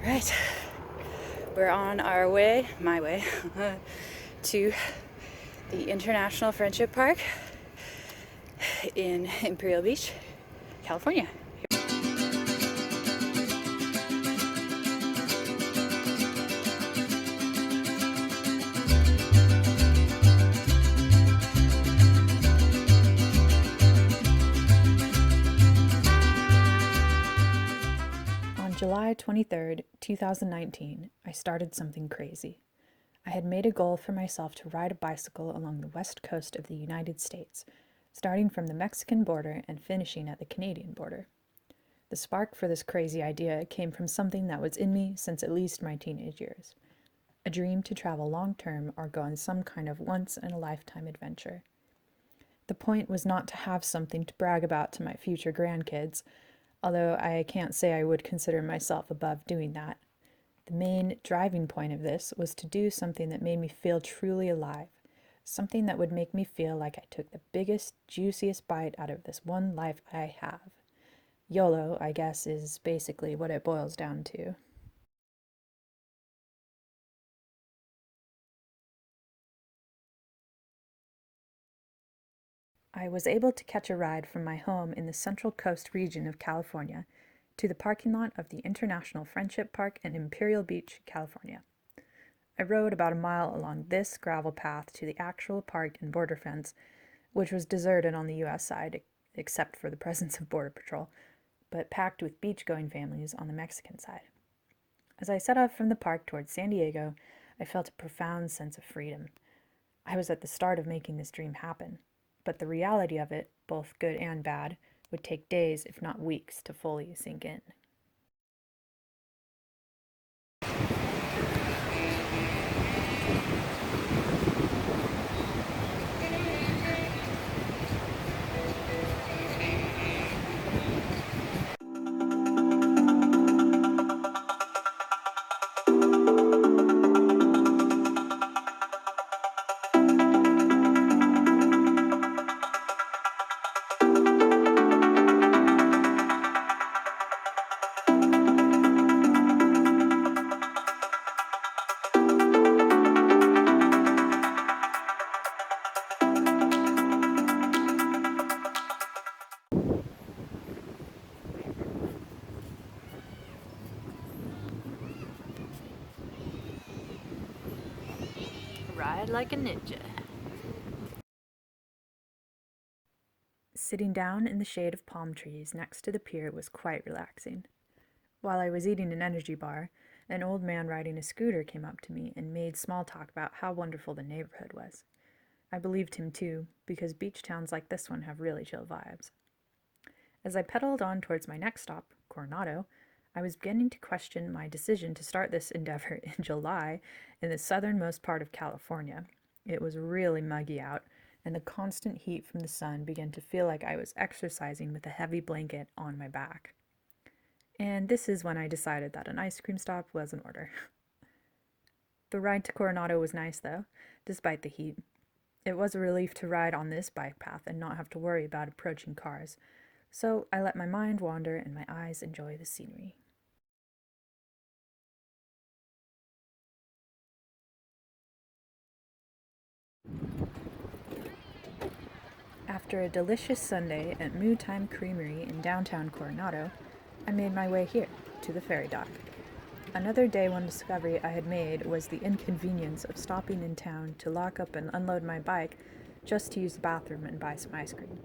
Right, we're on our way, my way, to the International Friendship Park in Imperial Beach, California. On July 23rd, 2019, I started something crazy. I had made a goal for myself to ride a bicycle along the west coast of the United States, starting from the Mexican border and finishing at the Canadian border. The spark for this crazy idea came from something that was in me since at least my teenage years. A dream to travel long-term or go on some kind of once-in-a-lifetime adventure. The point was not to have something to brag about to my future grandkids, although I can't say I would consider myself above doing that. The main driving point of this was to do something that made me feel truly alive, something that would make me feel like I took the biggest, juiciest bite out of this one life I have. YOLO, I guess, is basically what it boils down to. I was able to catch a ride from my home in the Central Coast region of California to the parking lot of the International Friendship Park in Imperial Beach, California. I rode about a mile along this gravel path to the actual park and border fence, which was deserted on the U.S. side, except for the presence of Border Patrol, but packed with beach-going families on the Mexican side. As I set off from the park towards San Diego, I felt a profound sense of freedom. I was at the start of making this dream happen, but the reality of it, both good and bad, would take days, if not weeks, to fully sink in. Ride like a ninja. Sitting down in the shade of palm trees next to the pier was quite relaxing. While I was eating an energy bar, an old man riding a scooter came up to me and made small talk about how wonderful the neighborhood was. I believed him too, because beach towns like this one have really chill vibes. As I pedaled on towards my next stop, Coronado, I was beginning to question my decision to start this endeavor in July in the southernmost part of California. It was really muggy out, and the constant heat from the sun began to feel like I was exercising with a heavy blanket on my back. And this is when I decided that an ice cream stop was in order. The ride to Coronado was nice, though, despite the heat. It was a relief to ride on this bike path and not have to worry about approaching cars, so I let my mind wander and my eyes enjoy the scenery. After a delicious sundae at Moo Time Creamery in downtown Coronado, I made my way here, to the ferry dock. Another day one discovery I had made was the inconvenience of stopping in town to lock up and unload my bike just to use the bathroom and buy some ice cream.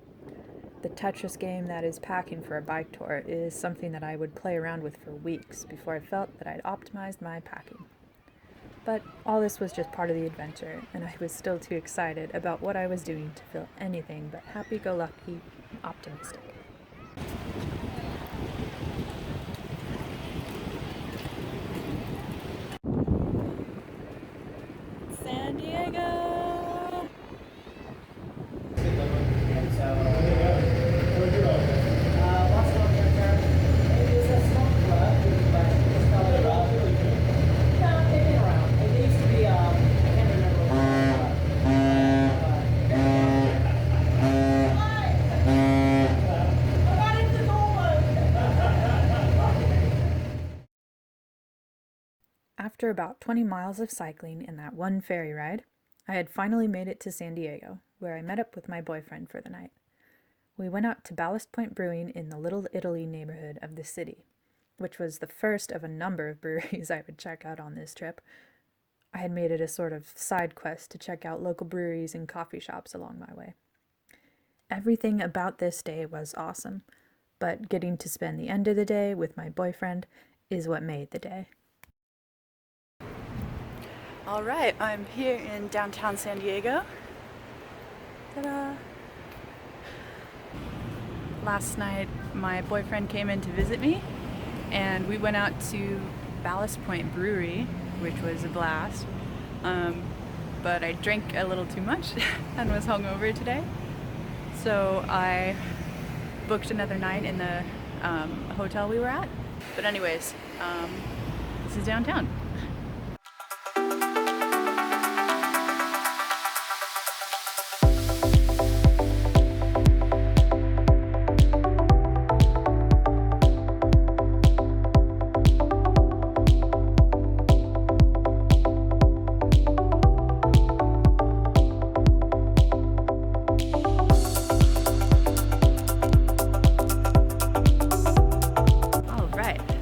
The Tetris game that is packing for a bike tour is something that I would play around with for weeks before I felt that I'd optimized my packing. But all this was just part of the adventure, and I was still too excited about what I was doing to feel anything but happy-go-lucky and optimistic. San Diego! After about 20 miles of cycling and that one ferry ride, I had finally made it to San Diego, where I met up with my boyfriend for the night. We went out to Ballast Point Brewing in the Little Italy neighborhood of the city, which was the first of a number of breweries I would check out on this trip. I had made it a sort of side quest to check out local breweries and coffee shops along my way. Everything about this day was awesome, but getting to spend the end of the day with my boyfriend is what made the day. All right, I'm here in downtown San Diego. Ta-da! Last night, my boyfriend came in to visit me, and we went out to Ballast Point Brewery, which was a blast. But I drank a little too much and was hungover today, so I booked another night in the hotel we were at. But anyways, this is downtown.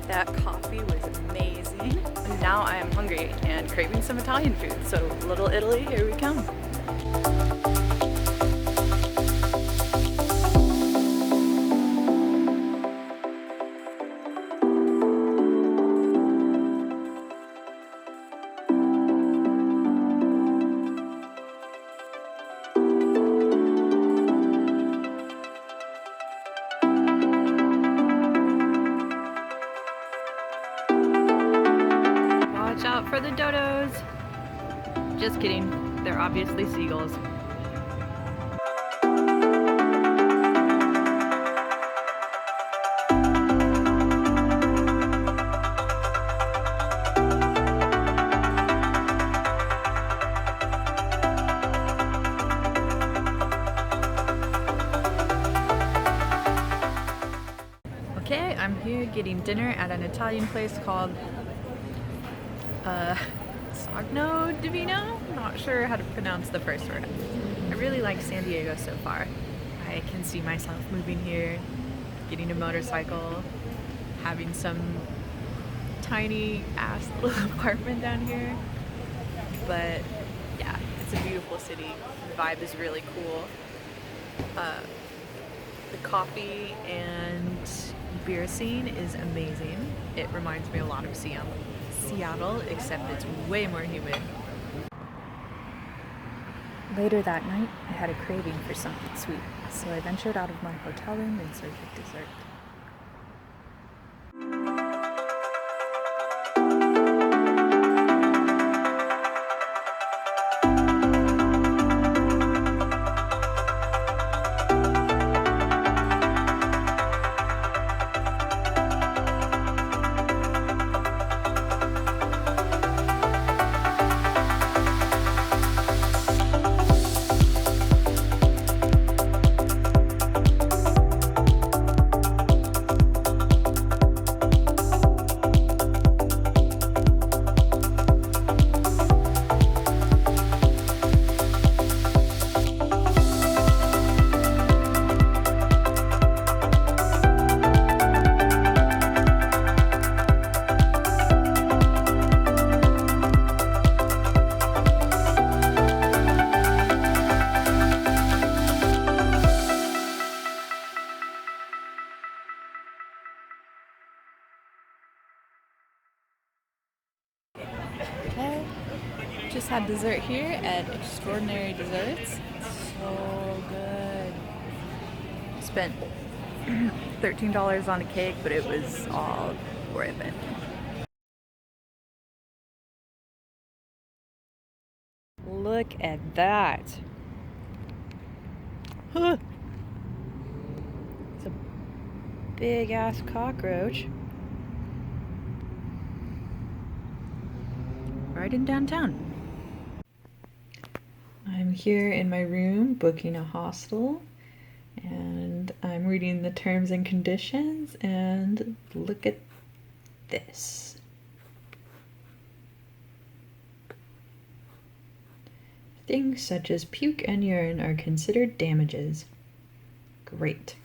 That coffee was amazing. And now I am hungry and craving some Italian food. So Little Italy, here we come. Watch out for the dodos. Just kidding, they're obviously seagulls. Okay, I'm here getting dinner at an Italian place called Sagno Divino? Not sure how to pronounce the first word. I really like San Diego so far. I can see myself moving here, getting a motorcycle, having some tiny ass little apartment down here. But yeah, it's a beautiful city. The vibe is really cool. The coffee and beer scene is amazing. It reminds me a lot of Seattle, except it's way more humid. Later that night, I had a craving for something sweet, so I ventured out of my hotel room in search of dessert. Okay, just had dessert here at Extraordinary Desserts. So good. Spent $13 on a cake, but it was all worth it. Look at that. Huh. It's a big ass cockroach. Right in downtown. I'm here in my room booking a hostel, and I'm reading the terms and conditions, and look at this. Things such as puke and urine are considered damages. Great.